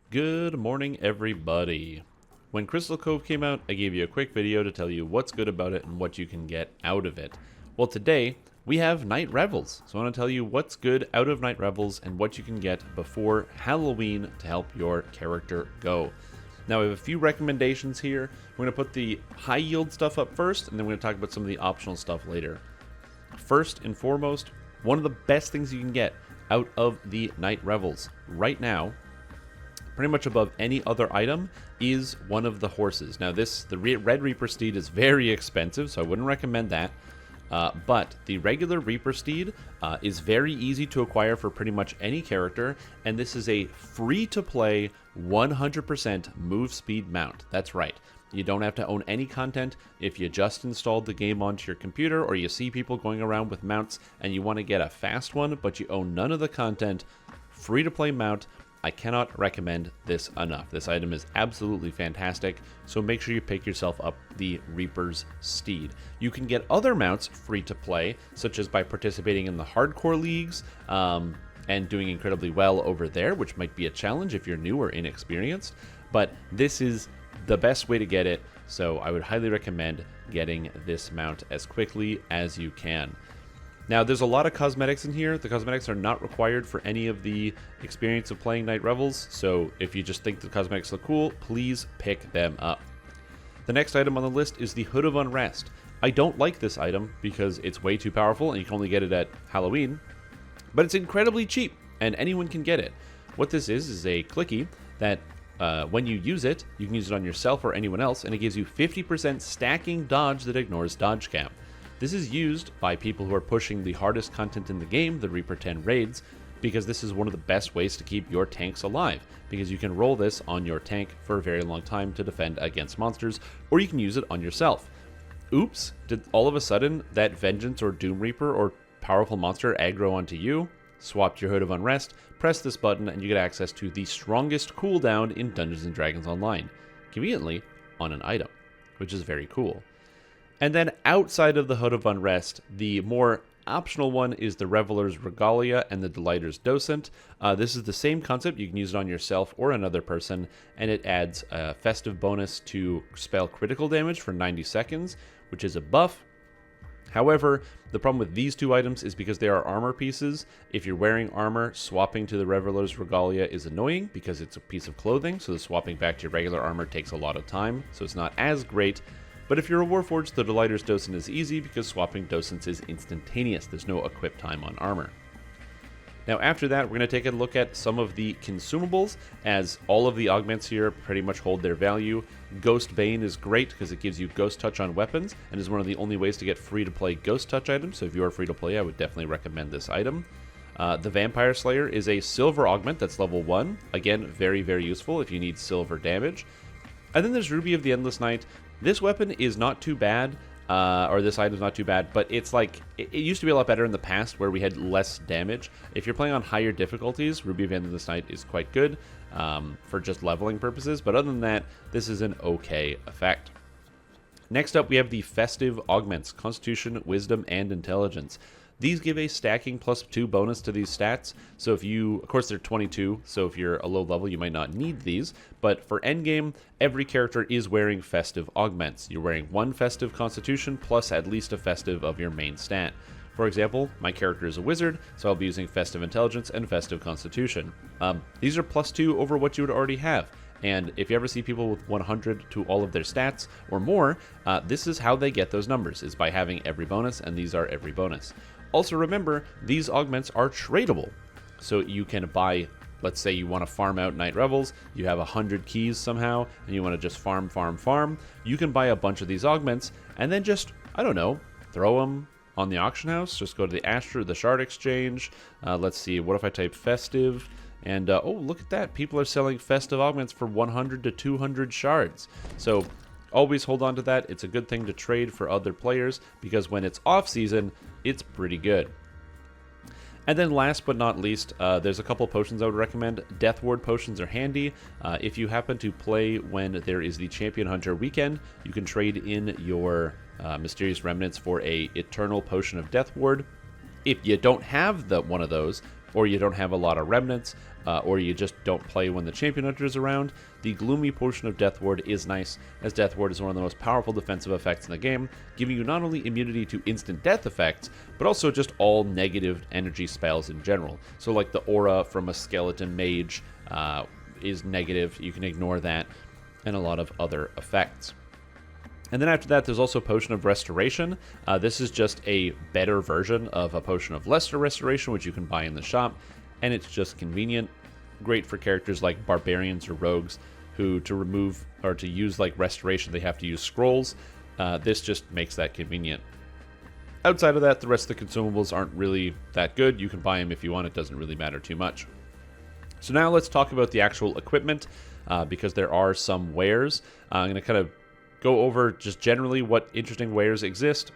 Good morning, everybody. When Crystal Cove came out, I gave you a quick video to tell you what's good about it and what you can get out of it. Well, today we have Night Revels, so I want to tell you what's good out of Night Revels and what you can get before Halloween to help your character go. Now, I have a few recommendations here. We're going to put the high yield stuff up first, and then we're going to talk about some of the optional stuff later. First and foremost, one of the best things you can get out of the Night Revels right now, pretty much above any other item, is one of the horses. Now the Red Reaper Steed is very expensive, so I wouldn't recommend that. But the regular Reaper Steed is very easy to acquire for pretty much any character, and this is a free-to-play 100% move speed mount. That's right. You don't have to own any content. If you just installed the game onto your computer, or you see people going around with mounts and you want to get a fast one, but you own none of the content, free-to-play mount. I cannot recommend this enough. This item is absolutely fantastic, so make sure you pick yourself up the Reaper's Steed. You can get other mounts free to play, such as by participating in the hardcore leagues and doing incredibly well over there, which might be a challenge if you're new or inexperienced, but this is the best way to get it, so I would highly recommend getting this mount as quickly as you can. Now, there's a lot of cosmetics in here. The cosmetics are not required for any of the experience of playing Night Revels, so if you just think the cosmetics look cool, please pick them up. The next item on the list is the Hood of Unrest. I don't like this item because it's way too powerful and you can only get it at Halloween, but it's incredibly cheap and anyone can get it. What this is a clicky that when you use it, you can use it on yourself or anyone else, and it gives you 50% stacking dodge that ignores dodge cap. This is used by people who are pushing the hardest content in the game, the Reaper 10 raids, because this is one of the best ways to keep your tanks alive, because you can roll this on your tank for a very long time to defend against monsters, or you can use it on yourself. Oops, did all of a sudden that Vengeance or Doom Reaper or powerful monster aggro onto you? Swap your Hood of Unrest, press this button, and you get access to the strongest cooldown in Dungeons & Dragons Online, conveniently on an item, which is very cool. And then outside of the Hood of Unrest, the more optional one is the Reveler's Regalia and the Deliter's Docent. This is the same concept. You can use it on yourself or another person, and it adds a festive bonus to spell critical damage for 90 seconds, which is a buff. However, the problem with these two items is because they are armor pieces. If you're wearing armor, swapping to the Reveler's Regalia is annoying because it's a piece of clothing, so the swapping back to your regular armor takes a lot of time, so it's not as great. But if you're a Warforged, the Deliter's Docent is easy because swapping Docents is instantaneous. There's no equip time on armor. Now after that, we're going to take a look at some of the consumables, as all of the augments here pretty much hold their value. Ghost Bane is great because it gives you Ghost Touch on weapons, and is one of the only ways to get free-to-play Ghost Touch items, so if you are free-to-play, I would definitely recommend this item. The Vampire Slayer is a silver augment that's level 1. Again, very, very useful if you need silver damage. And then there's Ruby of the Endless Night. This weapon is not too bad, or this item is not too bad, but it's like, it used to be a lot better in the past where we had less damage. If you're playing on higher difficulties, Ruby of the Endless Night is quite good for just leveling purposes, but other than that, this is an okay effect. Next up, we have the Festive Augments, Constitution, Wisdom, and Intelligence. These give a stacking +2 bonus to these stats, so if you, of course they're 22, so if you're a low level you might not need these, but for endgame, every character is wearing Festive Augments. You're wearing one Festive Constitution plus at least a Festive of your main stat. For example, my character is a wizard, so I'll be using Festive Intelligence and Festive Constitution. These are +2 over what you would already have. And if you ever see people with 100 to all of their stats or more, this is how they get those numbers, is by having every bonus, and these are every bonus. Also remember, these augments are tradable. So you can buy, let's say you want to farm out Night Revels, you have 100 keys somehow, and you want to just farm. You can buy a bunch of these augments, and then just, I don't know, throw them on the auction house. Just go to the Shard Exchange. Let's see, what if I type Festive? And, oh, look at that. People are selling Festive Augments for 100 to 200 shards. So always hold on to that. It's a good thing to trade for other players, because when it's off-season, it's pretty good. And then last but not least, there's a couple potions I would recommend. Death Ward potions are handy. If you happen to play when there is the Champion Hunter weekend, you can trade in your Mysterious Remnants for a Eternal Potion of Death Ward. If you don't have one of those, or you don't have a lot of remnants, or you just don't play when the Champion Hunter is around, the Gloomy Potion of Death Ward is nice, as Death Ward is one of the most powerful defensive effects in the game, giving you not only immunity to instant death effects, but also just all negative energy spells in general. So like the aura from a Skeleton Mage is negative, you can ignore that, and a lot of other effects. And then after that, there's also Potion of Restoration. This is just a better version of a Potion of Lesser Restoration, which you can buy in the shop, and it's just convenient. Great for characters like Barbarians or Rogues, who to remove or to use like Restoration, they have to use Scrolls. This just makes that convenient. Outside of that, the rest of the consumables aren't really that good. You can buy them if you want, it doesn't really matter too much. So now let's talk about the actual equipment, because there are some wares. I'm going to kind of go over just generally what interesting wares exist,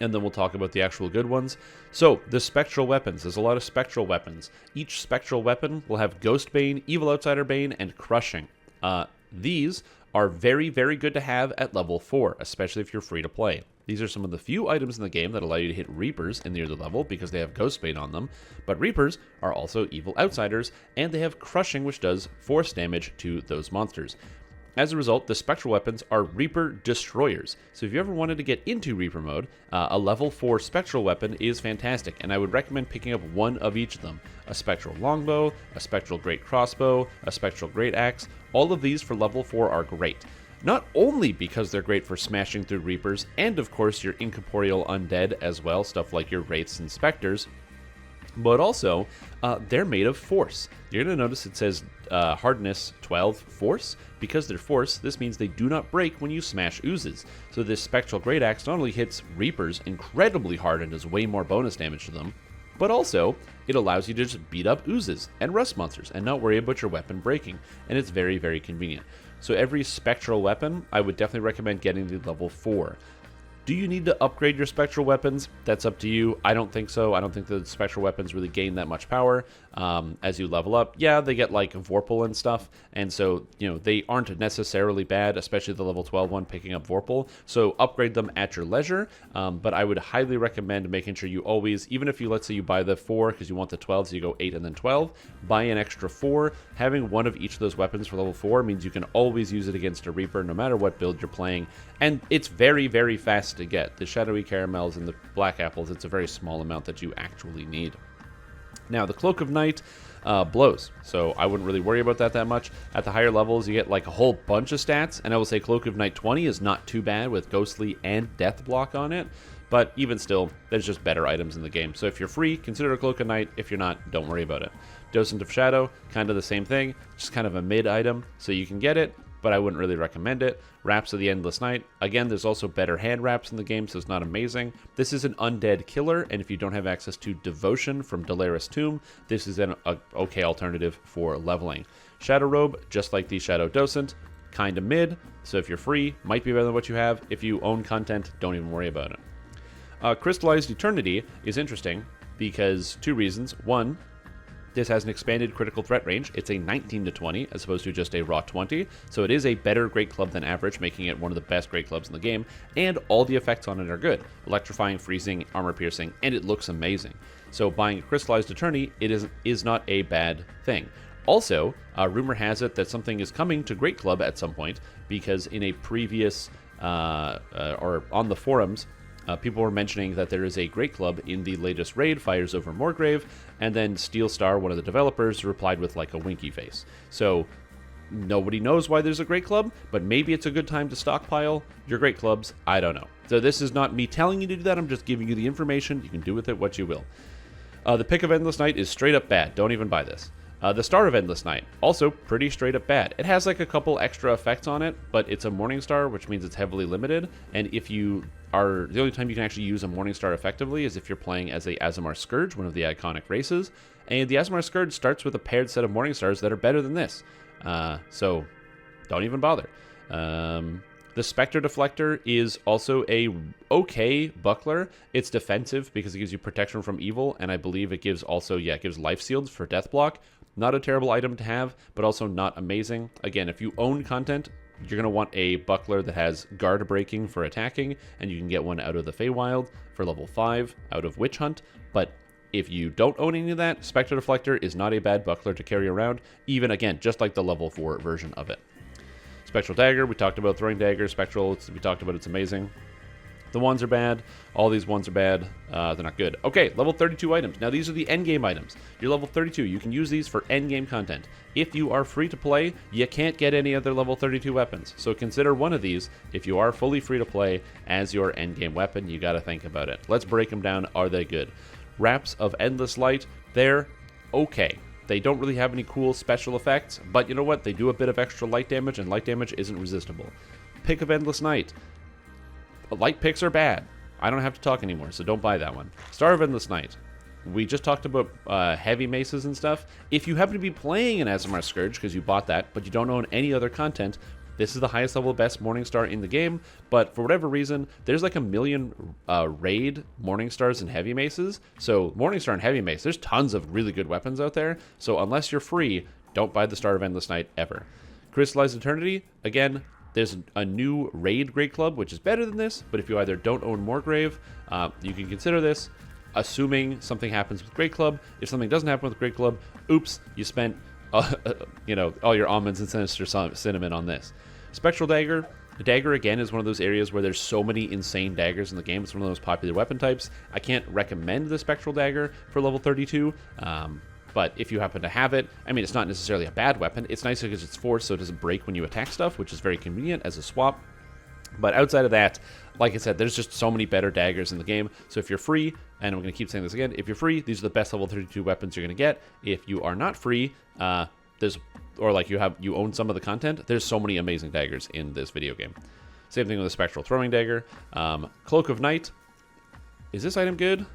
and then we'll talk about the actual good ones. So, the spectral weapons. There's a lot of spectral weapons. Each spectral weapon will have Ghost Bane, Evil Outsider Bane, and Crushing. These are very, very good to have at level 4, especially if you're free to play. These are some of the few items in the game that allow you to hit Reapers in the other level because they have Ghost Bane on them, but Reapers are also Evil Outsiders, and they have Crushing, which does force damage to those monsters. As a result, the spectral weapons are Reaper Destroyers. So if you ever wanted to get into Reaper mode, a level 4 spectral weapon is fantastic, and I would recommend picking up one of each of them. A spectral longbow, a spectral great crossbow, a spectral great axe. All of these for level 4 are great. Not only because they're great for smashing through Reapers, and of course your incorporeal undead as well, stuff like your wraiths and specters, but also, they're made of force. You're going to notice it says hardness 12 force. Because they're force, this means they do not break when you smash oozes. So this Spectral Great Axe not only hits Reapers incredibly hard and does way more bonus damage to them, but also it allows you to just beat up oozes and rust monsters and not worry about your weapon breaking. And it's very, very convenient. So every spectral weapon, I would definitely recommend getting to level 4. Do you need to upgrade your spectral weapons? That's up to you. I don't think so. I don't think the spectral weapons really gain that much power as you level up. Yeah, they get like Vorpal and stuff, and so, you know, they aren't necessarily bad, especially the level 12 one picking up Vorpal. So upgrade them at your leisure, but I would highly recommend making sure you always, even if you, let's say you buy the 4 because you want the 12, so you go 8 and then 12, buy an extra 4. Having one of each of those weapons for level 4 means you can always use it against a Reaper no matter what build you're playing, and it's very, very fast to get. The shadowy caramels and the black apples, it's a very small amount that you actually need. Now, the Cloak of Night blows, so I wouldn't really worry about that much. At the higher levels, you get like a whole bunch of stats, and I will say Cloak of Night 20 is not too bad with Ghostly and Death Block on it, but even still, there's just better items in the game. So if you're free, consider a Cloak of Night. If you're not, don't worry about it. Docent of Shadow, kind of the same thing, just kind of a mid item, so you can get it, but I wouldn't really recommend it. Wraps of the Endless Night. Again, there's also better hand wraps in the game, so it's not amazing. This is an undead killer, and if you don't have access to Devotion from Dalaris Tomb, this is an okay alternative for leveling. Shadow Robe, just like the Shadow Docent, kind of mid, so if you're free, might be better than what you have. If you own content, don't even worry about it. Crystallized Eternity is interesting because 2 reasons. One, this has an expanded critical threat range. It's a 19 to 20 as opposed to just a raw 20. So it is a better Great Club than average, making it one of the best Great Clubs in the game. And all the effects on it are good. Electrifying, freezing, armor piercing, and it looks amazing. So buying a Crystallized Eternity, it is not a bad thing. Also, rumor has it that something is coming to Great Club at some point, because in a previous, or on the forums, people were mentioning that there is a Great Club in the latest raid, Fires Over Moorgrave, and then Steel Star, one of the developers, replied with like a winky face. So nobody knows why there's a Great Club, but maybe it's a good time to stockpile your Great Clubs. I don't know. So this is not me telling you to do that. I'm just giving you the information. You can do with it what you will. The Pick of Endless Night is straight up bad. Don't even buy this. The Star of Endless Night, also pretty straight up bad. It has like a couple extra effects on it, but it's a Morning Star, which means it's heavily limited, and if you are, the only time you can actually use a Morning Star effectively is if you're playing as a Aasimar Scourge, one of the iconic races, and the Aasimar Scourge starts with a paired set of Morning Stars that are better than this, so don't even bother. The Spectre Deflector is also a okay buckler. It's defensive because it gives you protection from evil, and I believe it gives also, it gives life shields for death block. Not a terrible item to have, but also not amazing. Again, if you own content, you're going to want a buckler that has guard breaking for attacking, and you can get one out of the Feywild for level 5, out of Witch Hunt, but If you don't own any of that, Spectre Deflector is not a bad buckler to carry around, even, again, just like the level 4 version of it. Spectral Dagger, we talked about throwing daggers. Spectral, we talked about it's amazing. The ones are bad. All these ones are bad. They're not good. Okay, level 32 items. Now, these are the endgame items. You're level 32. You can use these for endgame content. If you are free to play, you can't get any other level 32 weapons. So consider one of these, if you are fully free to play, as your endgame weapon. You got to think about it. Let's break them down. Are they good? Wraps of Endless Light, they're okay. They don't really have any cool special effects, but you know what? They do a bit of extra light damage, and light damage isn't resistible. Pick of Endless Night. Light picks are bad. I don't have to talk anymore, so don't buy that one. Star of Endless Night. We just talked about heavy maces and stuff. If you happen to be playing an Aasimar Scourge, because you bought that, but you don't own any other content, this is the highest level best Morningstar in the game, but for whatever reason, there's like a million raid Morningstars and heavy maces. So Morningstar and heavy mace, there's tons of really good weapons out there. So unless you're free, don't buy the Star of Endless Night ever. Crystallized Eternity, again, there's a new raid Great Club, which is better than this, but if you either don't own Moorgrave, you can consider this, assuming something happens with Great Club. If something doesn't happen with Great Club, oops, you spent all your almonds and sinister cinnamon on this. Spectral Dagger. The dagger, again, is one of those areas where there's so many insane daggers in the game. It's one of those popular weapon types. I can't recommend the Spectral Dagger for level 32, but if you happen to have it, I mean, it's not necessarily a bad weapon. It's nice because it's force, so it doesn't break when you attack stuff, which is very convenient as a swap. But outside of that, like I said, there's just so many better daggers in the game. So if you're free, and I'm going to keep saying this again, if you're free, these are the best level 32 weapons you're going to get. If you are not free, you own some of the content, there's so many amazing daggers in this video game. Same thing with the Spectral Throwing Dagger. Cloak of Night. Is this item good?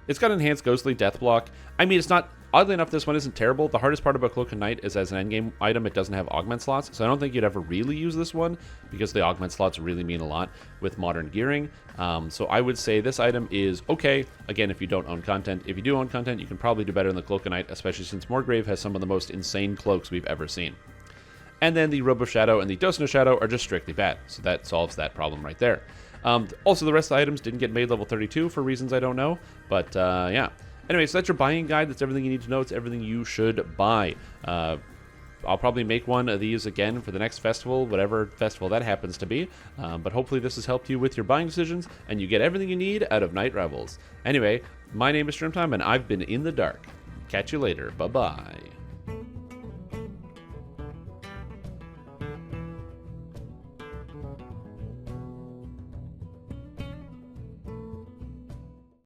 It's got enhanced ghostly death block. I mean, it's not... Oddly enough, this one isn't terrible. The hardest part about Cloak of Night is as an endgame item, it doesn't have augment slots, so I don't think you'd ever really use this one, because the augment slots really mean a lot with modern gearing. So I would say this item is okay, again, if you don't own content. If you do own content, you can probably do better than the Cloak of Night, especially since Moorgrave has some of the most insane cloaks we've ever seen. And then the Robe of Shadow and the Docent of Shadow are just strictly bad, so that solves that problem right there. Also, the rest of the items didn't get made level 32 for reasons I don't know, but yeah. Anyway, so that's your buying guide. That's everything you need to know. It's everything you should buy. I'll probably make one of these again for the next festival, whatever festival that happens to be. But hopefully this has helped you with your buying decisions, and you get everything you need out of Night Revels. Anyway, my name is Strimtom, and I've been in the dark. Catch you later. Bye-bye.